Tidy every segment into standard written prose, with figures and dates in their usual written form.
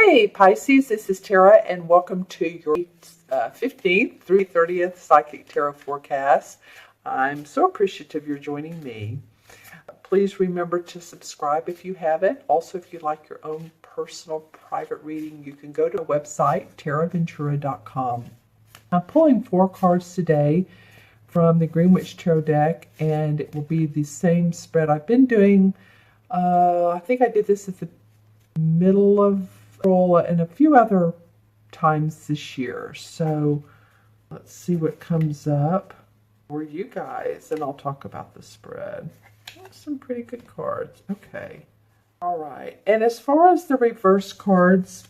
Hey Pisces, this is Tara and welcome to your 15th through 30th Psychic Tarot forecast. I'm so appreciative you're joining me. Please remember to subscribe if you haven't. Also, if you'd like your own personal private reading, you can go to the website taraventura.com. I'm pulling 4 cards today from the Green Witch Tarot deck, and it will be the same spread I've been doing. I think I did this at the middle of April and a few other times this year. So let's see what comes up for you guys, and I'll talk about the spread. Some pretty good cards. Okay. All right. And as far as the reverse cards,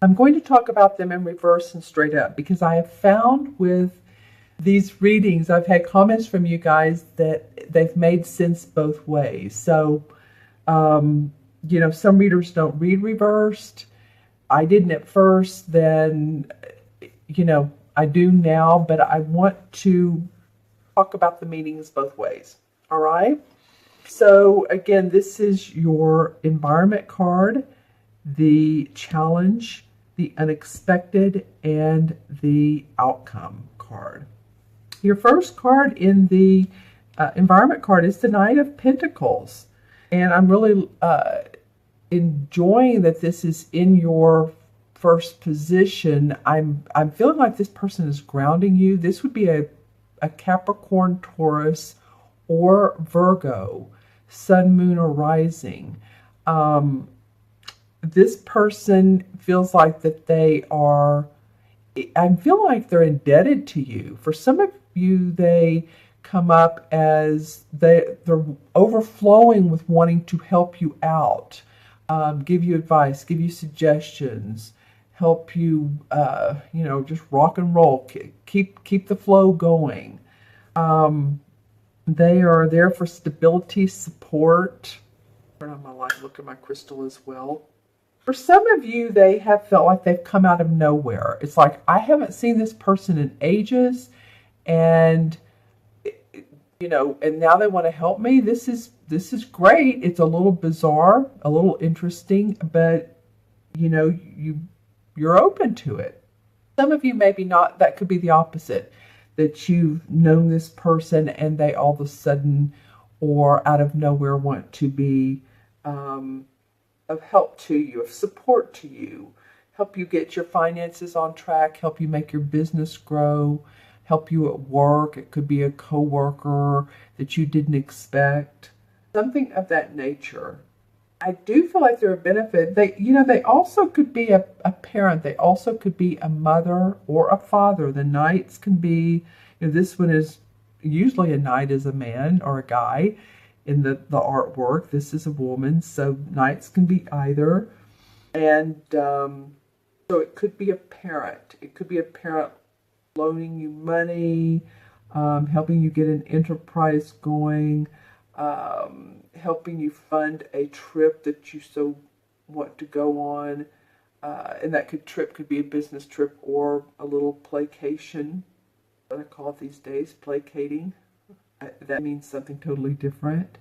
I'm going to talk about them in reverse and straight up because I have found with these readings, I've had comments from you guys that they've made sense both ways. So, you know, some readers don't read reversed. I didn't at first, then, you know, I do now, but I want to talk about the meanings both ways. All right. So again, this is your environment card, the challenge, the unexpected, and the outcome card. Your first card in the environment card is the Knight of Pentacles. And I'm really enjoying that this is in your first position. I'm feeling like this person is grounding you. This would be a Capricorn, Taurus, or Virgo, sun, moon, or rising. This person feels like that they are, I feel like they're indebted to you. For some of you, they come up as they're overflowing with wanting to help you out, give you advice, give you suggestions, help you, you know, just rock and roll, keep the flow going. They are there for stability, support. Turn on my light, look at my crystal as well. For some of you, they have felt like they've come out of nowhere. It's like, I haven't seen this person in ages, and you know, and now they want to help me. This is great. It's a little bizarre, a little interesting, but you know, you're open to it. Some of you maybe not. That could be the opposite, that you've known this person and they all of a sudden or out of nowhere want to be of help to you, of support to you, help you get your finances on track, help you make your business grow, help you at work. It could be a coworker that you didn't expect, something of that nature. I do feel like they're a benefit. They also could be a parent. They also could be a mother or a father. The knights can be, you know, this one is usually a knight is a man or a guy in the artwork. This is a woman, so knights can be either. And so it could be a parent. It could be a parent loaning you money, helping you get an enterprise going, helping you fund a trip that you so want to go on. And that trip could be a business trip or a little placation. What I call it these days, placating. That means something totally different.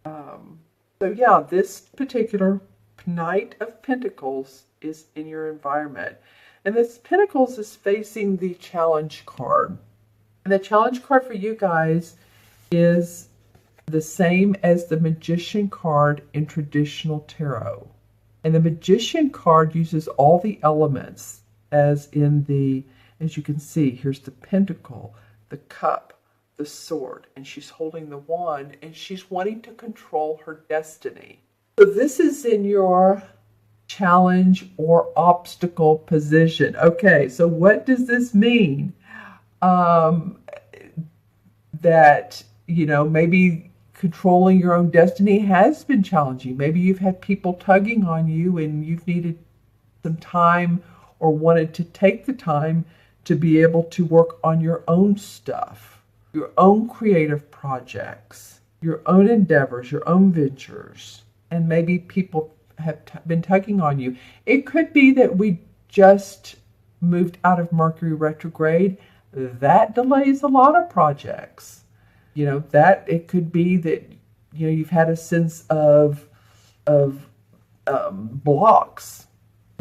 So yeah, this particular Knight of Pentacles is in your environment. And this Pentacles is facing the challenge card. And the challenge card for you guys is the same as the Magician card in traditional tarot. And the Magician card uses all the elements as you can see, here's the Pentacle, the Cup, the Sword, and she's holding the wand, and she's wanting to control her destiny. So this is in your challenge or obstacle position. Okay, so what does this mean? That, you know, maybe controlling your own destiny has been challenging. Maybe you've had people tugging on you and you've needed some time or wanted to take the time to be able to work on your own stuff, your own creative projects, your own endeavors, your own ventures. And maybe people have been tugging on you. It could be that we just moved out of Mercury retrograde. That delays a lot of projects. You know, that it could be that, you know, you've had a sense of blocks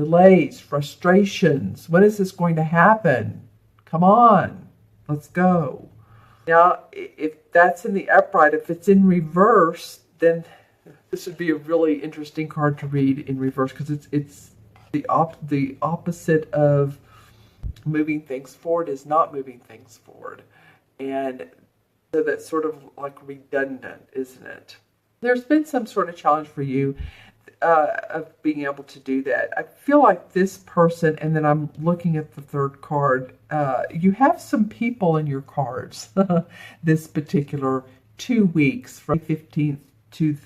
delays, frustrations. When is this going to happen? Come on, let's go. Now, if that's in the upright, if it's in reverse, then this would be a really interesting card to read in reverse, because it's the opposite of moving things forward is not moving things forward. And so that's sort of like redundant, isn't it? There's been some sort of challenge for you of being able to do that. I feel like this person, and then I'm looking at the third card, you have some people in your cards this particular 2 weeks, from the 15th to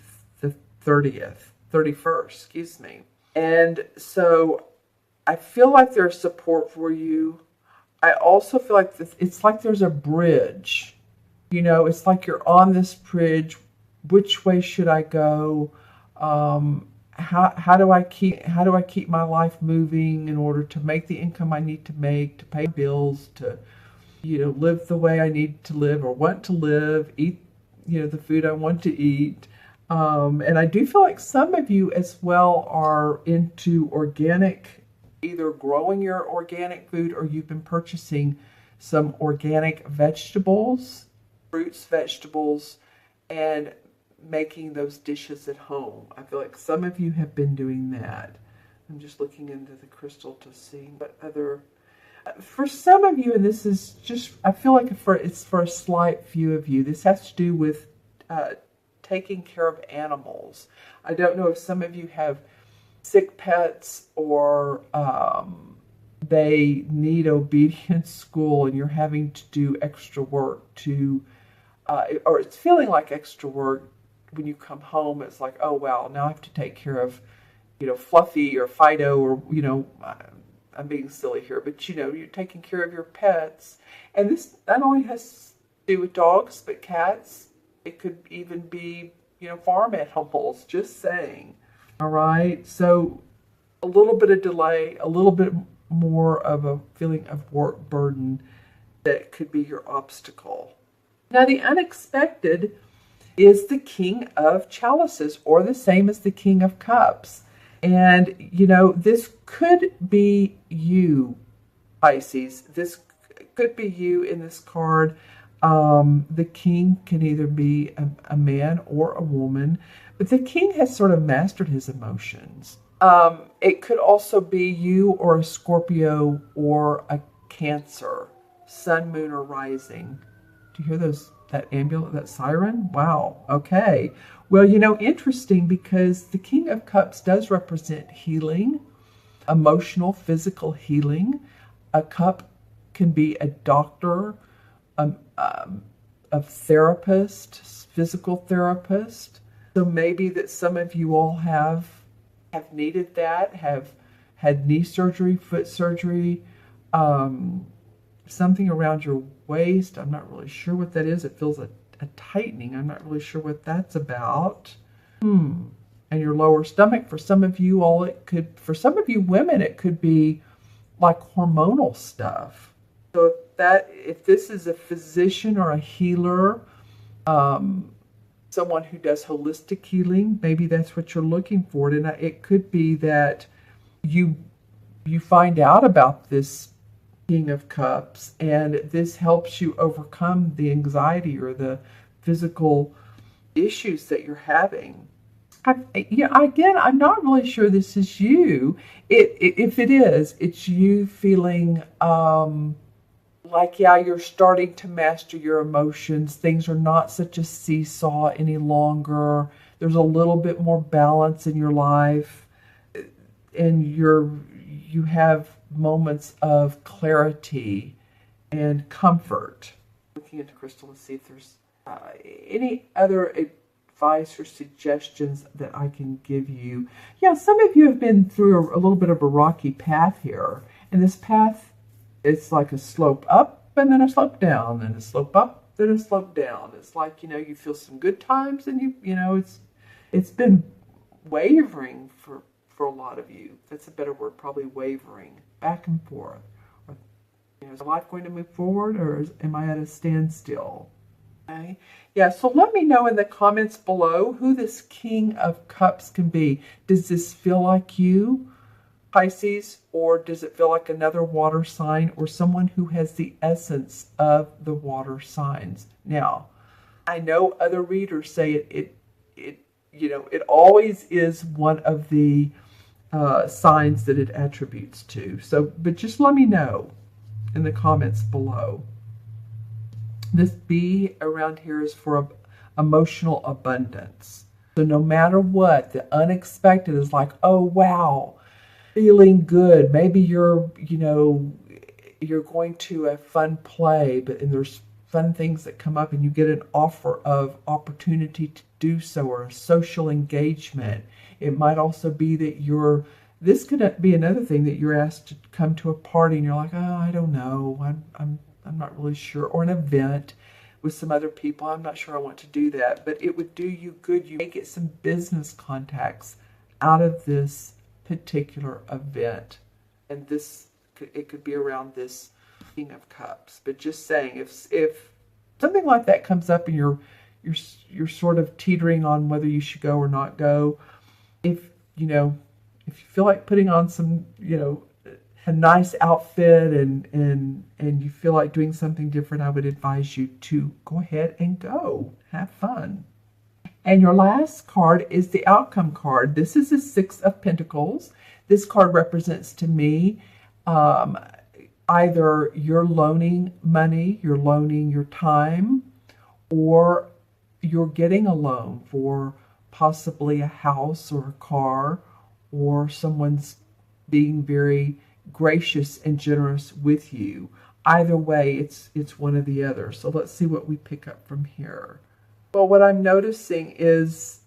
the 31st, excuse me. And so I feel like there's support for you. I also feel like it's like there's a bridge. You know, it's like you're on this bridge. Which way should I go? How do I keep my life moving in order to make the income I need to make, to pay bills, to, you know, live the way I need to live or want to live, eat, you know, the food I want to eat. And I do feel like some of you as well are into organic, either growing your organic food, or you've been purchasing some organic vegetables, fruits, vegetables, and making those dishes at home. I feel like some of you have been doing that. I'm just looking into the crystal to see what other, for some of you, and this is just, I feel like it's for a slight few of you, this has to do with taking care of animals. I don't know if some of you have sick pets, or they need obedience school and you're having to do extra work to, or it's feeling like extra work. When you come home, it's like, oh, wow, now I have to take care of, you know, Fluffy or Fido, or, you know, I'm being silly here, but, you know, you're taking care of your pets. And this not only has to do with dogs, but cats. It could even be, you know, farm animals, just saying. All right. So a little bit of delay, a little bit more of a feeling of work burden that could be your obstacle. Now, the unexpected is the King of Chalices, or the same as the King of Cups. And, you know, this could be you, Pisces. This could be you in this card. The king can either be a man or a woman, but the king has sort of mastered his emotions. It could also be you or a Scorpio or a Cancer, sun, moon, or rising. Do you hear that ambulance, that siren? Wow. Okay. Well, you know, interesting, because the King of Cups does represent healing, emotional, physical healing. A cup can be a doctor, a therapist, physical therapist. So maybe that some of you all have needed that, have had knee surgery, foot surgery, something around your waist. I'm not really sure what that is. It feels a tightening. I'm not really sure what that's about. And your lower stomach. For some of you all, for some of you women, it could be like hormonal stuff. So if this is a physician or a healer, someone who does holistic healing, maybe that's what you're looking for. And it could be that you find out about this King of Cups, and this helps you overcome the anxiety or the physical issues that you're having. Again, I'm not really sure this is you. If it is, it's you feeling like, yeah, you're starting to master your emotions. Things are not such a seesaw any longer. There's a little bit more balance in your life, and you have moments of clarity and comfort. Looking into crystal to see if there's any other advice or suggestions that I can give you. Yeah, some of you have been through a little bit of a rocky path here, and this path, it's like a slope up and then a slope down, and a slope up, then a slope down. It's like, you know, you feel some good times, and you know, it's been wavering for a lot of you. That's a better word, probably wavering, back and forth. Or, you know, is life going to move forward, or am I at a standstill? Okay. Yeah, so let me know in the comments below who this King of Cups can be. Does this feel like you? Pisces, or does it feel like another water sign or someone who has the essence of the water signs? Now, I know other readers say it always is one of the signs that it attributes to. So, but just let me know in the comments below. This B around here is for emotional abundance. So no matter what, the unexpected is like, oh wow, feeling good. Maybe you're going to a fun play, and there's fun things that come up and you get an offer of opportunity to do so, or a social engagement. It might also be that this could be another thing, that you're asked to come to a party and you're like, oh, I don't know, I'm not really sure, or an event with some other people. I'm not sure I want to do that, but it would do you good. You may get some business contacts out of this particular event, and it could be around this King of Cups. But just saying, if something like that comes up and you're sort of teetering on whether you should go or not go, if you feel like putting on some a nice outfit and you feel like doing something different, I would advise you to go ahead and go. Have fun. And your last card is the outcome card. This is the Six of Pentacles. This card represents to me either you're loaning money, you're loaning your time, or you're getting a loan for possibly a house or a car, or someone's being very gracious and generous with you. Either way, it's one or the other. So let's see what we pick up from here. Well, what I'm noticing is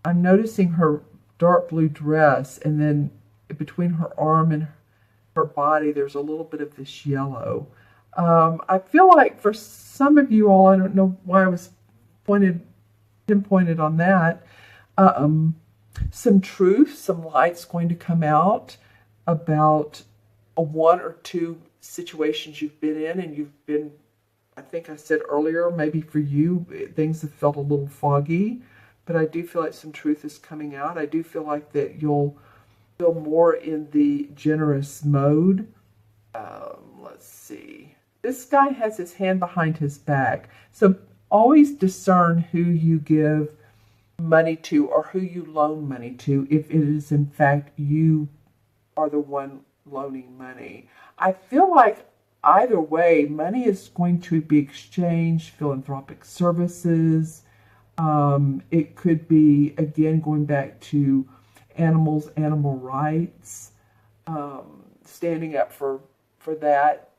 her dark blue dress, and then between her arm and her body, there's a little bit of this yellow. I feel like for some of you all, I don't know why I was pinpointed on that, some truth, some light's going to come out about one or two situations you've been in, and you've been, I think I said earlier, maybe for you, things have felt a little foggy, but I do feel like some truth is coming out. I do feel like that you'll feel more in the generous mode. Let's see. This guy has his hand behind his back. So always discern who you give money to or who you loan money to, if it is in fact you are the one loaning money. I feel like either way, money is going to be exchanged, philanthropic services. It could be, again, going back to animals, animal rights, standing up for that,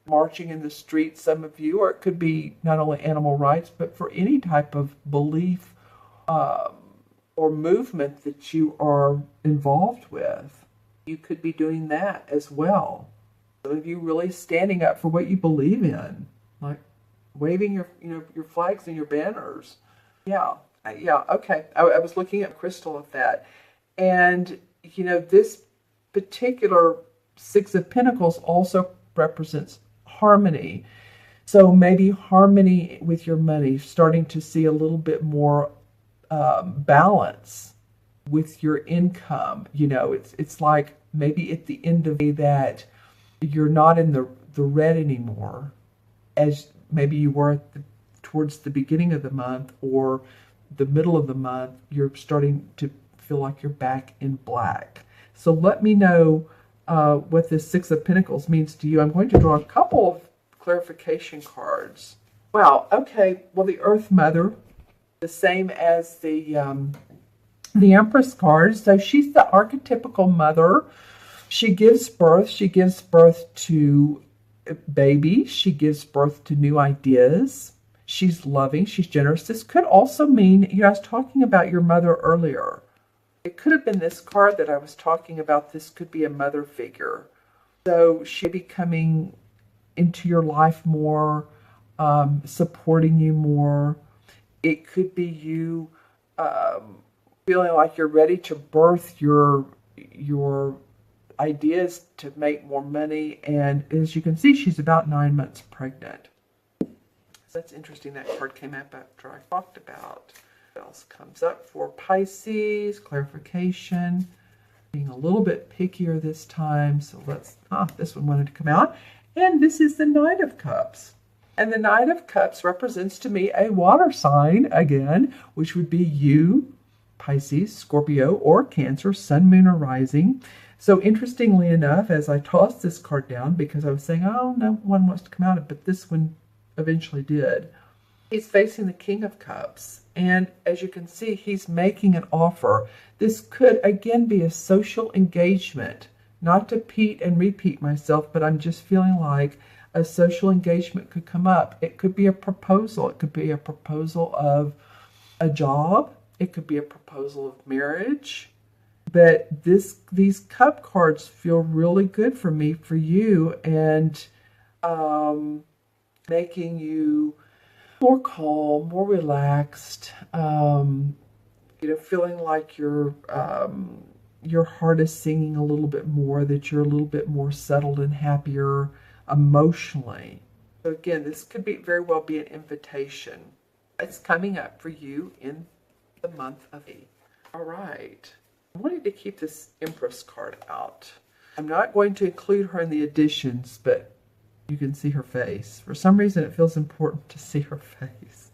marching in the streets, some of you, or it could be not only animal rights, but for any type of belief or movement that you are involved with. You could be doing that as well. Some of you really standing up for what you believe in, like waving your flags and your banners. Yeah, okay. I was looking at crystal of that. And, this particular Six of Pentacles also represents harmony. So maybe harmony with your money, starting to see a little bit more balance with your income. It's like maybe at the end of the day that you're not in the red anymore, as maybe you were towards the beginning of the month or the middle of the month. You're starting to feel like you're back in black. So let me know what this Six of Pentacles means to you. I'm going to draw a couple of clarification cards. Wow, okay. Well, the Earth Mother, the same as the Empress card. So she's the archetypical mother. She gives birth. She gives birth to babies. She gives birth to new ideas. She's loving. She's generous. This could also mean, I was talking about your mother earlier. It could have been this card that I was talking about. This could be a mother figure. So she'll be coming into your life more, supporting you more. It could be you feeling like you're ready to birth your ideas to make more money. And as you can see, she's about 9 months pregnant. So that's interesting. That card came up after I talked about. What else comes up for Pisces? Clarification. being a little bit pickier this time. So this one wanted to come out. And this is the Knight of Cups. And the Knight of Cups represents to me a water sign again, which would be you, Pisces, Scorpio, or Cancer, Sun, Moon, or Rising. So interestingly enough, as I tossed this card down, because I was saying, oh, no one wants to come out, but this one eventually did. He's facing the King of Cups. And as you can see, he's making an offer. This could, again, be a social engagement. Not to repeat myself, but I'm just feeling like a social engagement could come up. It could be a proposal. It could be a proposal of a job. It could be a proposal of marriage. But these cup cards feel really good for me, for you, and making you more calm, more relaxed, feeling like your heart is singing a little bit more, that you're a little bit more settled and happier emotionally. So again, this could very well be an invitation. It's coming up for you in the month of May. All right. I wanted to keep this Empress card out. I'm not going to include her in the additions, but you can see her face. For some reason, it feels important to see her face.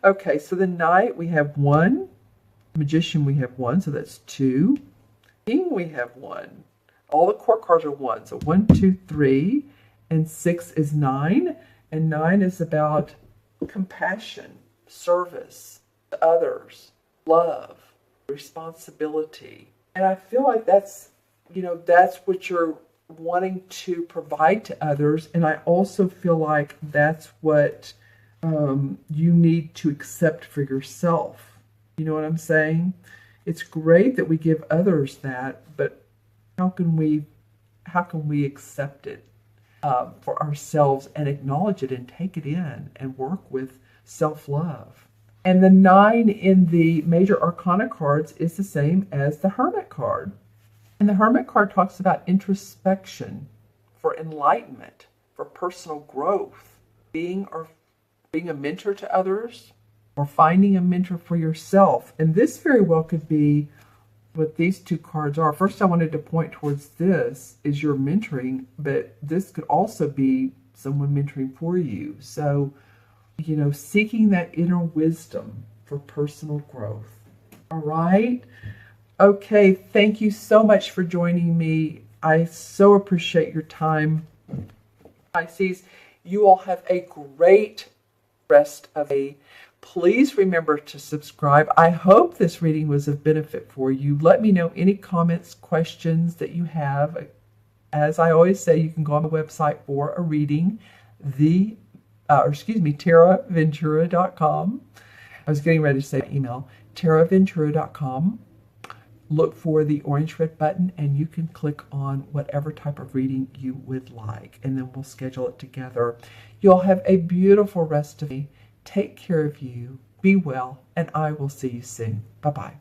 Okay, so the Knight, we have 1. Magician, we have 1, so that's 2. King, we have 1. All the court cards are 1. So 1, 2, 3, and 6 is 9. And 9 is about compassion, service to others, love, responsibility. And I feel like that's what you're wanting to provide to others. And I also feel like that's what you need to accept for yourself. You know what I'm saying? It's great that we give others that, but how can we accept it for ourselves and acknowledge it and take it in and work with self-love? And the 9 in the major arcana cards is the same as the Hermit card. And the Hermit card talks about introspection, for enlightenment, for personal growth, being a mentor to others, or finding a mentor for yourself. And this very well could be what these 2 cards are. First, I wanted to point towards this is your mentoring, but this could also be someone mentoring for you. So, seeking that inner wisdom for personal growth. All right. Okay. Thank you so much for joining me. I so appreciate your time. Pisces, you all have a great rest of the day. Please remember to subscribe. I hope this reading was of benefit for you. Let me know any comments, questions that you have. As I always say, you can go on the website for a reading, TaraVentura.com. I was getting ready to say email, TaraVentura.com. Look for the orange red button and you can click on whatever type of reading you would like, and then we'll schedule it together. You'll have a beautiful rest of the day. Take care of you, be well, and I will see you soon. Bye-bye.